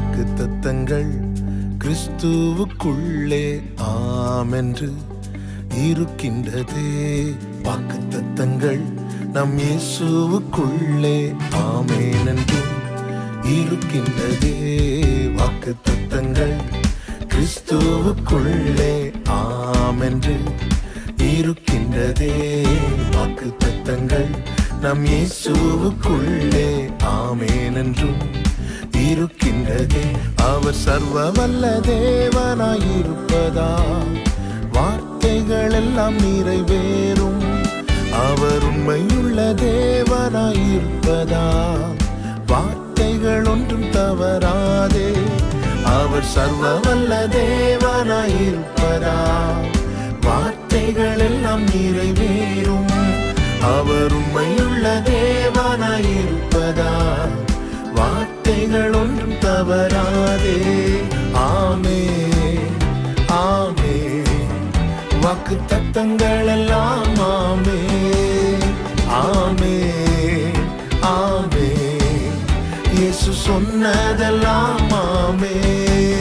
வாக்குத்தத்தங்கள் கிறிஸ்துவுக்குள்ளே ஆமென்று இருக்கின்றதே. வாக்குத்தத்தங்கள் நம் இயேசுவுக்குள்ளே ஆமென் என்றும் இருக்கின்றதே. வாக்குத்தத்தங்கள் கிறிஸ்துவுக்குள்ளே ஆமென்று இருக்கின்றதே. வாக்குத்தத்தங்கள் நம் இயேசுவுக்குள்ளே ஆமென் என்றும் இருக்கின்றதே. அவர் சர்வ வல்ல தேவனாயிருப்பதா வார்த்தைகள் எல்லாம் நிறைவேறும். அவர் உண்மையுள்ள தேவனாயிருப்பதா வார்த்தைகள் ஒன்றும் தவறாதே. அவர் சர்வ வல்ல தேவனாயிருப்பதா வார்த்தைகள் எல்லாம் நிறைவேறும். அவர் உண்மையுள்ள தேவனாயிருப்பதா வார்த்தைகள் ஒன்றும் தவறாதே. ஆமென் ஆமென் வாக்குத்தத்தங்கள் எல்லாம் ஆமென் ஆமென் ஆமென் இயேசு சொன்னதெல்லாம் ஆமென்